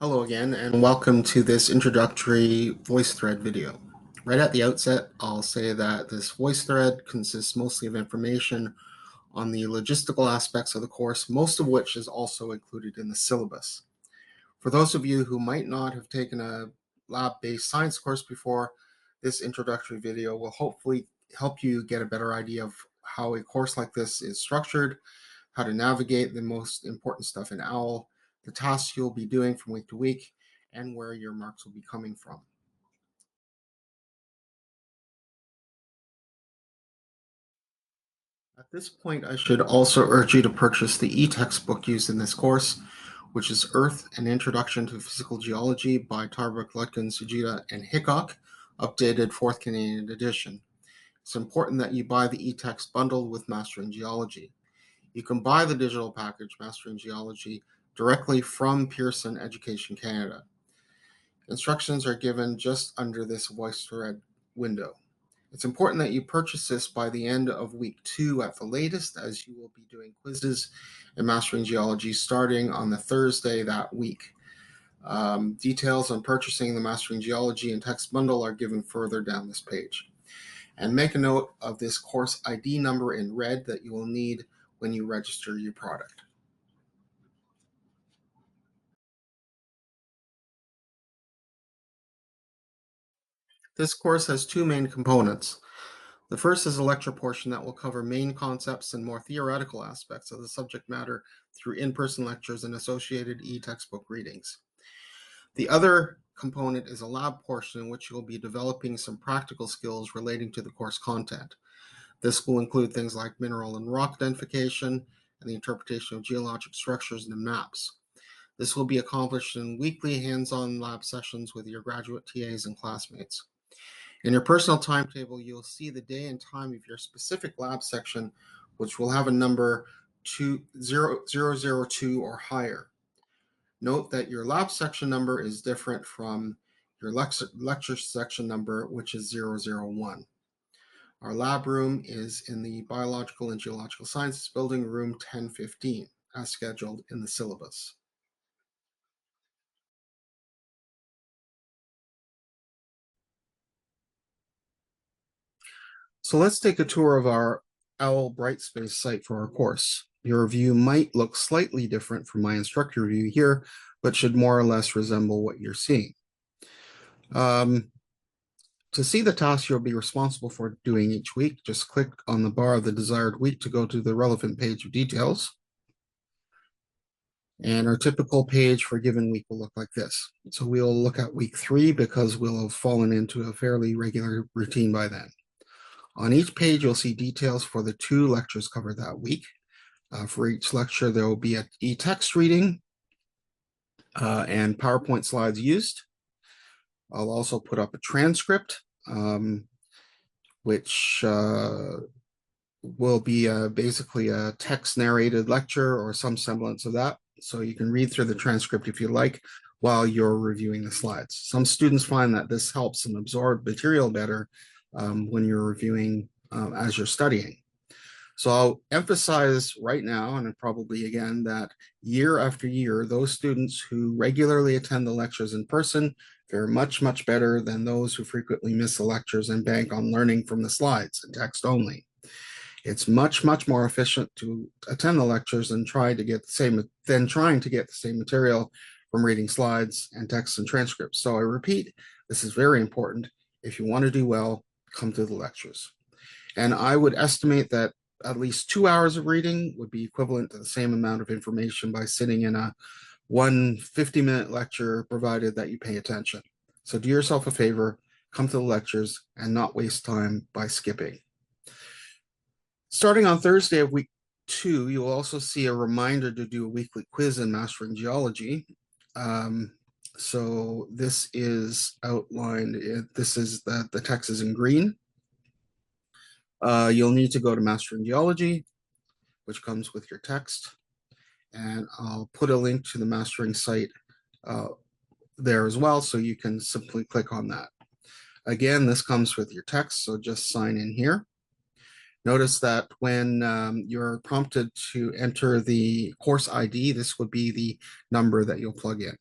Hello again, and welcome to this introductory VoiceThread video. Right at the outset, I'll say that this VoiceThread consists mostly of information on the logistical aspects of the course, most of which is also included in the syllabus. For those of you who might not have taken a lab-based science course before, this introductory video will hopefully help you get a better idea of how a course like this is structured, how to navigate the most important stuff in OWL, the tasks you'll be doing from week to week, and where your marks will be coming from. At this point, I should also urge you to purchase the e-textbook used in this course, which is Earth: An Introduction to Physical Geology by Tarbuck, Lutkin, Sujita, and Hickok, updated 4th Canadian edition. It's important that you buy the e-text bundled with Mastering Geology. You can buy the digital package, Mastering Geology, directly from Pearson Education Canada. Instructions are given just under this VoiceThread window. It's important that you purchase this by the end of week 2 at the latest, as you will be doing quizzes in Mastering Geology starting on the Thursday that week. Details on purchasing the Mastering Geology and text bundle are given further down this page. And make a note of this course ID number in red that you will need when you register your product. This course has two main components. The first is a lecture portion that will cover main concepts and more theoretical aspects of the subject matter through in-person lectures and associated e-textbook readings. The other component is a lab portion in which you will be developing some practical skills relating to the course content. This will include things like mineral and rock identification and the interpretation of geologic structures and maps. This will be accomplished in weekly hands-on lab sessions with your graduate TAs and classmates. In your personal timetable, you'll see the day and time of your specific lab section, which will have a number 002 or higher. Note that your lab section number is different from your lecture section number, which is 001. Our lab room is in the Biological and Geological Sciences building, room 1015, as scheduled in the syllabus. So let's take a tour of our OWL Brightspace site for our course. Your review might look slightly different from my instructor review here, but should more or less resemble what you're seeing. To see the tasks you'll be responsible for doing each week, just click on the bar of the desired week to go to the relevant page of details. And our typical page for a given week will look like this. So we'll look at week 3 because we'll have fallen into a fairly regular routine by then. On each page, you'll see details for the 2 lectures covered that week. For each lecture, there will be an e-text reading and PowerPoint slides used. I'll also put up a transcript, which will be basically a text narrated lecture or some semblance of that. So you can read through the transcript if you like while you're reviewing the slides. Some students find that this helps them absorb material better when you're reviewing as you're studying. So I'll emphasize right now, and probably again, that year after year, those students who regularly attend the lectures in person fare much, much better than those who frequently miss the lectures and bank on learning from the slides and text only. It's much, much more efficient to attend the lectures and trying to get the same material from reading slides and text and transcripts. So I repeat, this is very important. If you want to do well, come to the lectures. And I would estimate that at least 2 hours of reading would be equivalent to the same amount of information by sitting in a 150-minute lecture, provided that you pay attention. So do yourself a favor, come to the lectures and not waste time by skipping. Starting on Thursday of week 2, you'll also see a reminder to do a weekly quiz in Mastering Geology. So this is outlined, this is the text is in green. You'll need to go to Mastering Geology, which comes with your text. And I'll put a link to the Mastering site there as well, so you can simply click on that. Again, this comes with your text, so just sign in here. Notice that when you're prompted to enter the course ID, this would be the number that you'll plug in.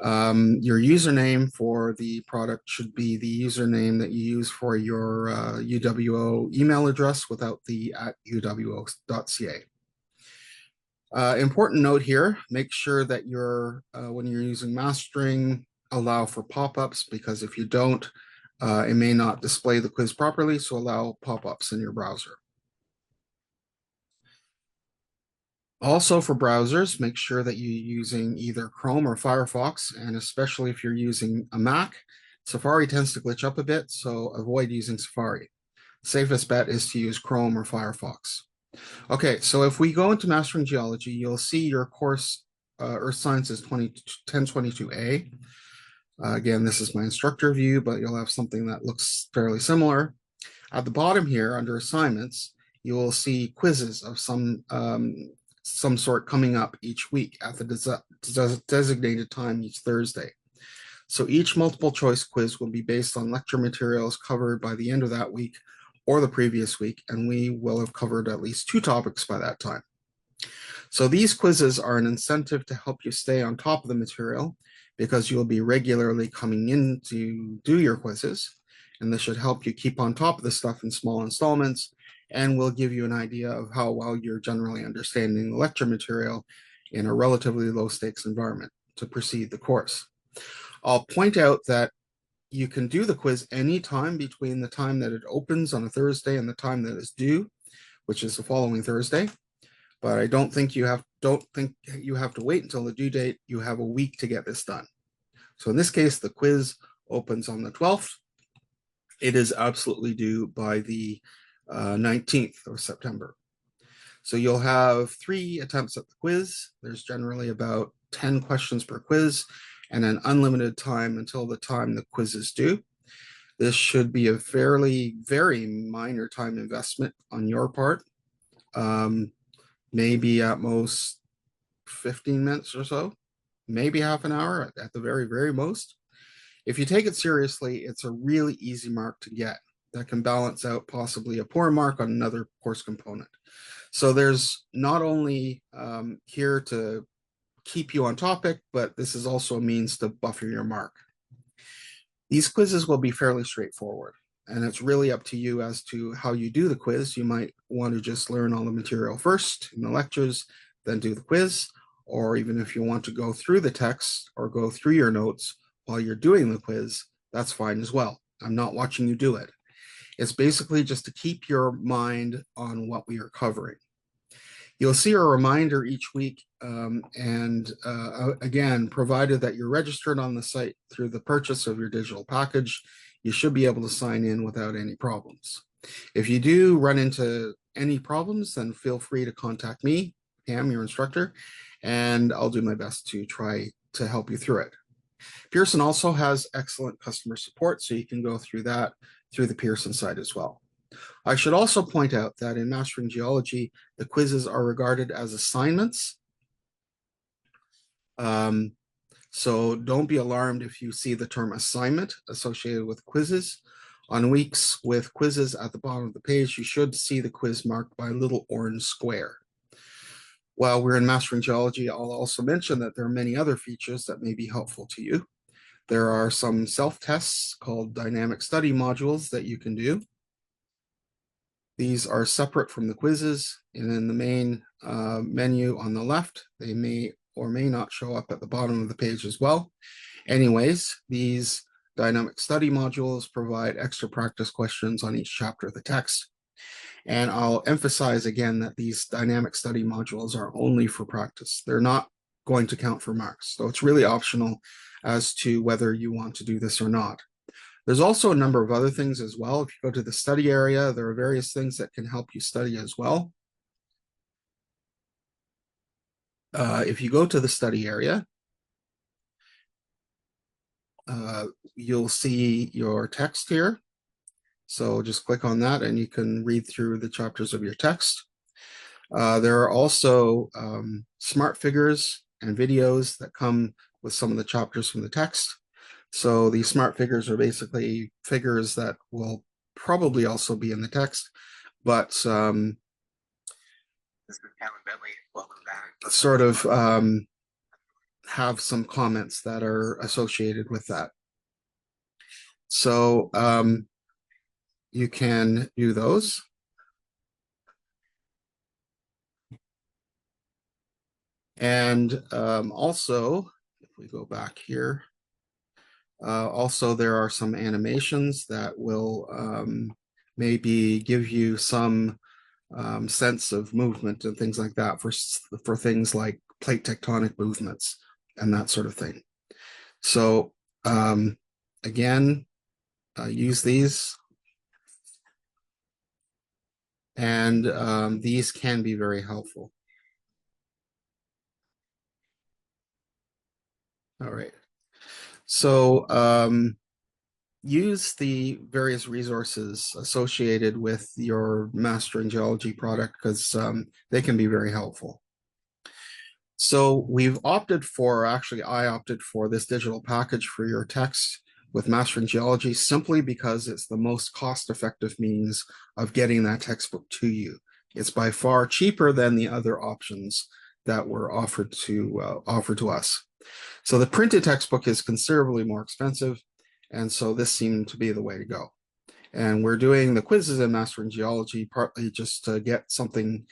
Your username for the product should be the username that you use for your UWO email address without the @uwo.ca. Important note here, make sure that when you're using mastering, allow for pop-ups, because if you don't, it may not display the quiz properly, so allow pop-ups in your browser. Also for browsers, make sure that you're using either Chrome or Firefox, and especially if you're using a Mac, Safari tends to glitch up a bit, so avoid using Safari. Safest bet is to use Chrome or Firefox. Okay, so if we go into Mastering Geology, you'll see your course, Earth Sciences 1022A. Again, this is my instructor view, but you'll have something that looks fairly similar. At the bottom here, under assignments, you will see quizzes of some sort coming up each week at the designated time each Thursday. So each multiple choice quiz will be based on lecture materials covered by the end of that week or the previous week, and we will have covered at least 2 topics by that time. So these quizzes are an incentive to help you stay on top of the material, because you'll be regularly coming in to do your quizzes, and this should help you keep on top of the stuff in small installments, and will give you an idea of how well you're generally understanding the lecture material in a relatively low stakes environment to proceed the course. I'll point out that you can do the quiz anytime between the time that it opens on a Thursday and the time that it's due, which is the following Thursday. But I don't think you have to wait until the due date. You have a week to get this done. So in this case, the quiz opens on the 12th. It is absolutely due by the 19th of September. So you'll have 3 attempts at the quiz. There's generally about 10 questions per quiz, and an unlimited time until the time the quiz is due. This should be a very minor time investment on your part. Maybe at most 15 minutes or so, maybe half an hour at the very most. If you take it seriously, it's a really easy mark to get that can balance out possibly a poor mark on another course component. So there's not only here to keep you on topic, but this is also a means to buffer your mark. These quizzes will be fairly straightforward, and it's really up to you as to how you do the quiz. You might want to just learn all the material first in the lectures, then do the quiz, or even if you want to go through the text or go through your notes while you're doing the quiz, that's fine as well. I'm not watching you do it. It's basically just to keep your mind on what we are covering. You'll see a reminder each week, again, provided that you're registered on the site through the purchase of your digital package, you should be able to sign in without any problems. If you do run into any problems, then feel free to contact me, Pam, your instructor, and I'll do my best to try to help you through it. Pearson also has excellent customer support, so you can go through that through the Pearson site as well. I should also point out that in Mastering Geology, the quizzes are regarded as assignments. So don't be alarmed if you see the term assignment associated with quizzes. On weeks with quizzes at the bottom of the page, you should see the quiz marked by a little orange square. While we're in Mastering Geology, I'll also mention that there are many other features that may be helpful to you. There are some self-tests called dynamic study modules that you can do. These are separate from the quizzes, and in the main menu on the left, they may or may not show up at the bottom of the page as well. Anyways, these dynamic study modules provide extra practice questions on each chapter of the text. And I'll emphasize again that these dynamic study modules are only for practice. They're not going to count for marks. So it's really optional as to whether you want to do this or not. There's also a number of other things as well. If you go to the study area, there are various things that can help you study as well. If you go to the study area, you'll see your text here. So just click on that and you can read through the chapters of your text. There are also smart figures and videos that come with some of the chapters from the text. So these smart figures are basically figures that will probably also be in the text, but this is Calvin Bentley. Welcome back. Sort of have some comments that are associated with that. So you can do those. And also, if we go back here, also there are some animations that will maybe give you some sense of movement and things like that for things like plate tectonic movements and that sort of thing. So again, use these, and these can be very helpful. All right. So use the various resources associated with your Mastering Geology product because they can be very helpful. So we've opted for, actually I opted for this digital package for your text with Mastering Geology simply because it's the most cost-effective means of getting that textbook to you. It's by far cheaper than the other options that were offered to us. So the printed textbook is considerably more expensive, and so this seemed to be the way to go. And we're doing the quizzes in Mastering Geology partly just to get something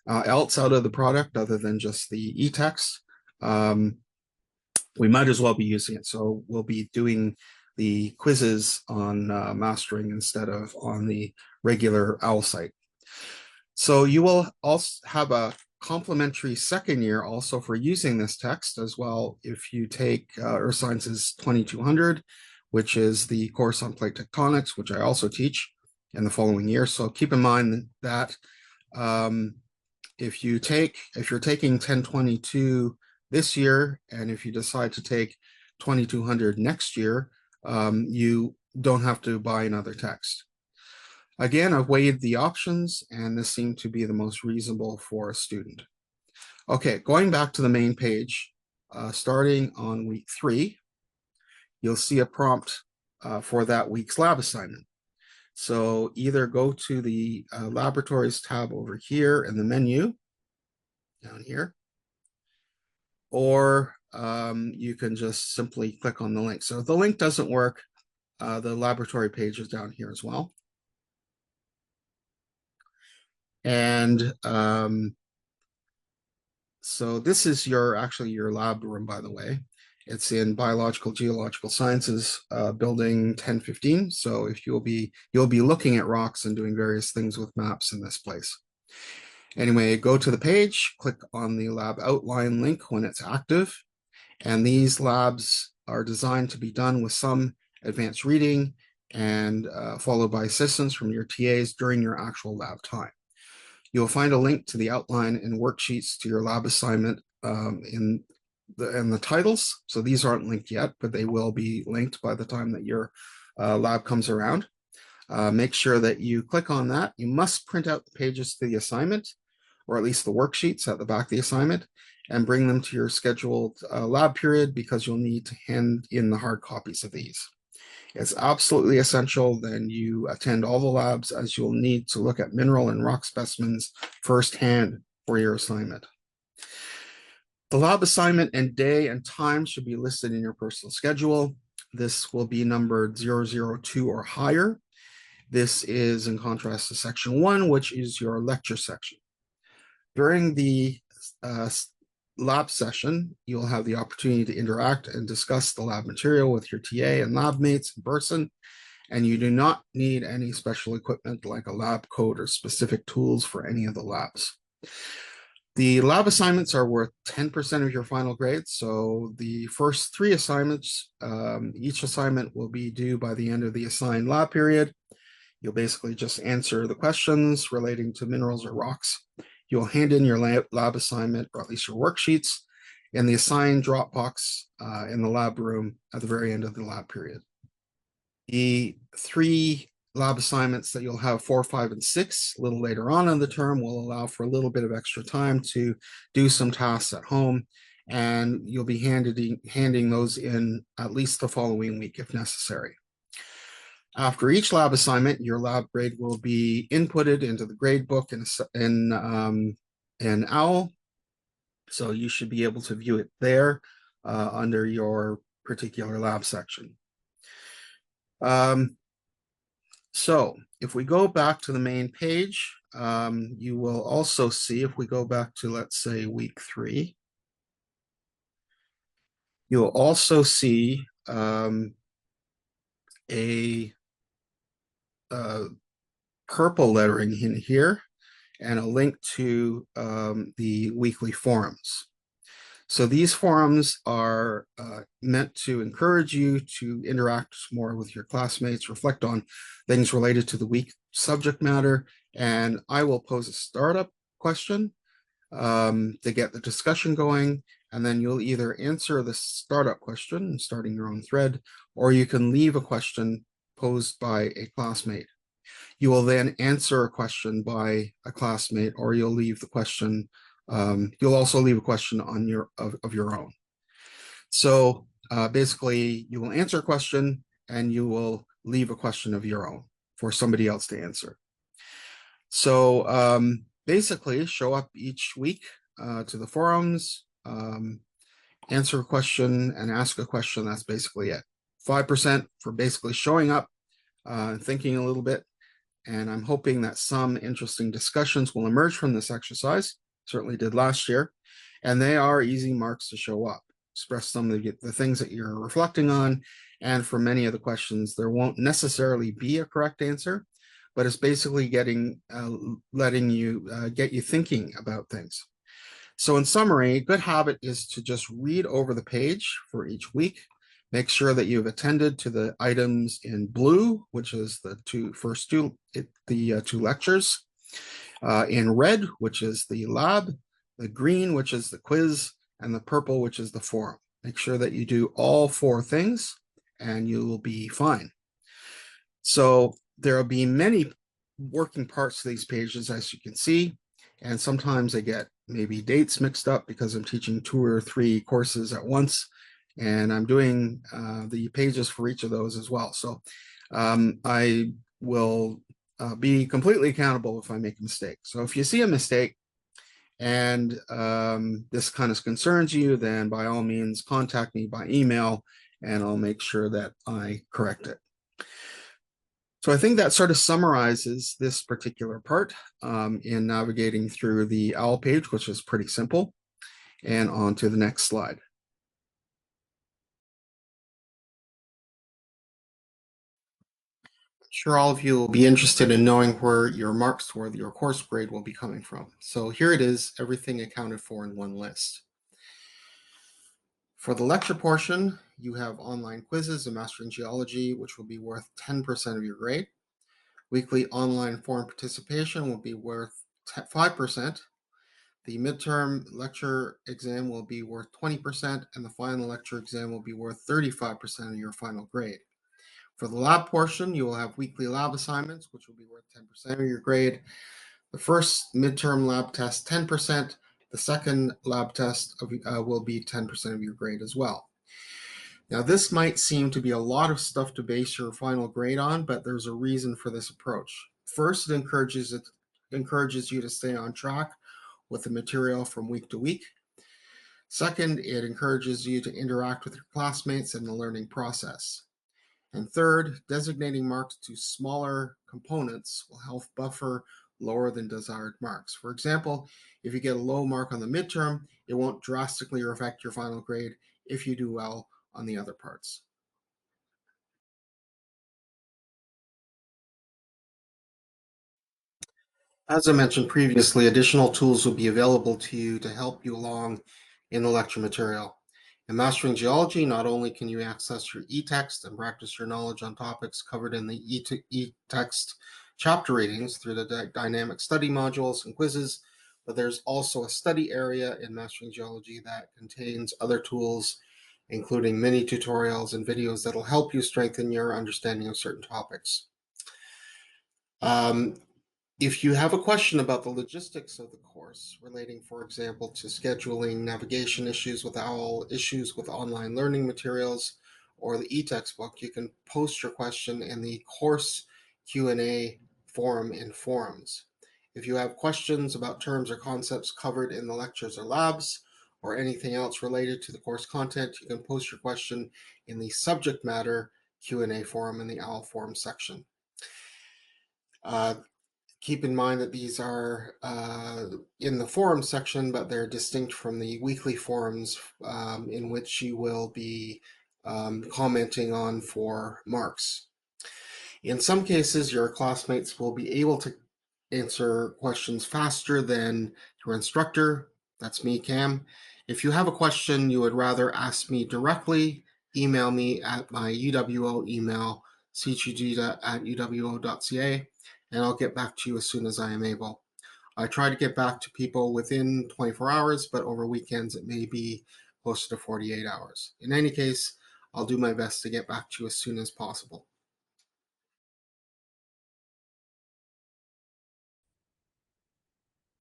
else out of the product other than just the e-text. We might as well be using it. So we'll be doing the quizzes on Mastering instead of on the regular OWL site. So you will also have a complimentary second year also for using this text as well if you take Earth Sciences 2200, which is the course on plate tectonics, which I also teach in the following year. So keep in mind that if you're taking 1022 this year, and if you decide to take 2200 next year, you don't have to buy another text. Again, I've weighed the options, and this seemed to be the most reasonable for a student. Okay, going back to the main page, starting on week 3, you'll see a prompt for that week's lab assignment. So either go to the laboratories tab over here in the menu, down here, or you can just simply click on the link. So if the link doesn't work, the laboratory page is down here as well. And so this is actually your lab room, by the way. It's in Biological Geological Sciences building 1015. So if you'll be looking at rocks and doing various things with maps in this place. Anyway, go to the page, click on the lab outline link when it's active. And these labs are designed to be done with some advanced reading and followed by assistance from your TAs during your actual lab time. You'll find a link to the outline and worksheets to your lab assignment in the titles. So these aren't linked yet, but they will be linked by the time that your lab comes around. Make sure that you click on that. You must print out the pages to the assignment, or at least the worksheets at the back of the assignment, and bring them to your scheduled lab period because you'll need to hand in the hard copies of these. It's absolutely essential that you attend all the labs, as you'll need to look at mineral and rock specimens firsthand for your assignment. The lab assignment and day and time should be listed in your personal schedule. This will be numbered 002 or higher. This is in contrast to section 1, which is your lecture section. During the lab session, you'll have the opportunity to interact and discuss the lab material with your TA and lab mates in person, and you do not need any special equipment like a lab coat or specific tools for any of the labs. The lab assignments are worth 10% of your final grade, so the first 3 assignments, each assignment will be due by the end of the assigned lab period. You'll basically just answer the questions relating to minerals or rocks. You'll hand in your lab assignment, or at least your worksheets, in the assigned Dropbox in the lab room at the very end of the lab period. The 3 lab assignments that you'll have 4, 5, and 6 a little later on in the term will allow for a little bit of extra time to do some tasks at home, and you'll be handing those in at least the following week if necessary. After each lab assignment, your lab grade will be inputted into the grade book in OWL, so you should be able to view it there. under your particular lab section. So if we go back to the main page, you will also see, if we go back to, let's say, week 3, you'll also see a purple lettering in here and a link to the weekly forums. So these forums are meant to encourage you to interact more with your classmates, reflect on things related to the week subject matter, and I will pose a startup question to get the discussion going, and then you'll either answer the startup question, starting your own thread, or you can leave a question posed by a classmate. You will then answer a question by a classmate, or you'll leave the question. You'll also leave a question on of your own. So basically, you will answer a question and you will leave a question of your own for somebody else to answer. So basically, show up each week to the forums, answer a question, and ask a question. That's basically it. 5% for basically showing up, thinking a little bit, and I'm hoping that some interesting discussions will emerge from this exercise. Certainly did last year, and they are easy marks to show up. Express some of the things that you're reflecting on, and for many of the questions, there won't necessarily be a correct answer, but it's basically letting you get you thinking about things. So in summary, a good habit is to just read over the page for each week. Make sure that you've attended to the items in blue, which is the two lectures, in red, which is the lab, the green, which is the quiz, and the purple, which is the forum. Make sure that you do all 4 things and you will be fine. So there will be many working parts to these pages, as you can see, and sometimes I get maybe dates mixed up because I'm teaching 2 or 3 courses at once, and I'm doing the pages for each of those as well. So I will be completely accountable if I make a mistake. So if you see a mistake and this kind of concerns you, then by all means contact me by email and I'll make sure that I correct it. So I think that sort of summarizes this particular part in navigating through the OWL page, which is pretty simple, and on to the next slide. I'm sure all of you will be interested in knowing where your marks toward your course grade will be coming from. So here it is, everything accounted for in one list. For the lecture portion, you have online quizzes in Mastering Geology, which will be worth 10% of your grade. Weekly online forum participation will be worth 5%. The midterm lecture exam will be worth 20%, and the final lecture exam will be worth 35% of your final grade. For the lab portion, you will have weekly lab assignments, which will be worth 10% of your grade. The first midterm lab test, 10%. The second lab test will be 10% of your grade as well. Now, this might seem to be a lot of stuff to base your final grade on, but there's a reason for this approach. First, it encourages you to stay on track with the material from week to week. Second, it encourages you to interact with your classmates in the learning process. And third, designating marks to smaller components will help buffer lower than desired marks. For example, if you get a low mark on the midterm, it won't drastically affect your final grade if you do well on the other parts. As I mentioned previously, additional tools will be available to you to help you along in the lecture material. In Mastering Geology, not only can you access your e-text and practice your knowledge on topics covered in the e-text chapter readings through the dynamic study modules and quizzes, but there's also a study area in Mastering Geology that contains other tools, including mini tutorials and videos that'll help you strengthen your understanding of certain topics. If you have a question about the logistics of the course, relating, for example, to scheduling, navigation issues with OWL, issues with online learning materials, or the e-textbook, you can post your question in the course Q&A forum in forums. If you have questions about terms or concepts covered in the lectures or labs, or anything else related to the course content, you can post your question in the subject matter Q&A forum in the OWL forum section. Keep in mind that these are in the forum section, but they're distinct from the weekly forums in which you will be commenting on for marks. In some cases, your classmates will be able to answer questions faster than your instructor. That's me, Cam. If you have a question you would rather ask me directly, email me at my UWO email, cgg@uwo.ca, and I'll get back to you as soon as I am able. I try to get back to people within 24 hours, but over weekends it may be closer to 48 hours. In any case, I'll do my best to get back to you as soon as possible.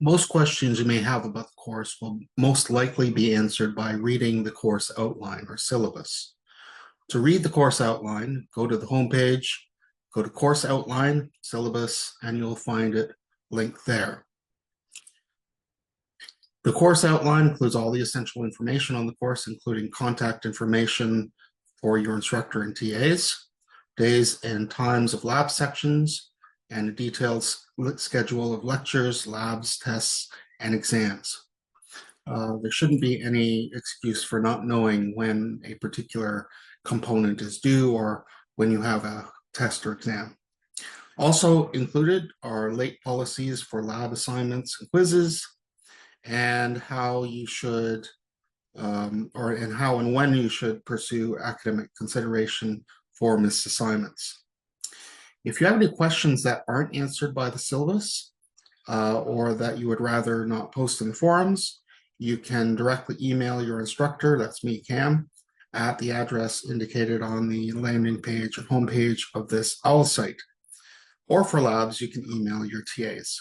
Most questions you may have about the course will most likely be answered by reading the course outline or syllabus. To read the course outline, go to the homepage, go to course outline, syllabus, and you'll find it linked there. The course outline includes all the essential information on the course, including contact information for your instructor and TAs, days and times of lab sections, and a detailed schedule of lectures, labs, tests, and exams. There shouldn't be any excuse for not knowing when a particular component is due or when you have a test or exam. Also included are late policies for lab assignments and quizzes, and how you should and how and when you should pursue academic consideration for missed assignments. If you have any questions that aren't answered by the syllabus or that you would rather not post in the forums, you can directly email your instructor, that's me, Cam, at the address indicated on the landing page or homepage of this OWL site. Or for labs, you can email your TAs.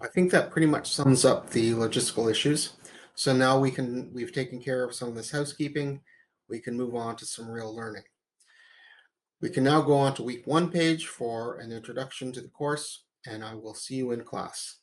I think that pretty much sums up the logistical issues. So now we've taken care of some of this housekeeping. We can move on to some real learning. We can now go on to week 1 page for an introduction to the course, and I will see you in class.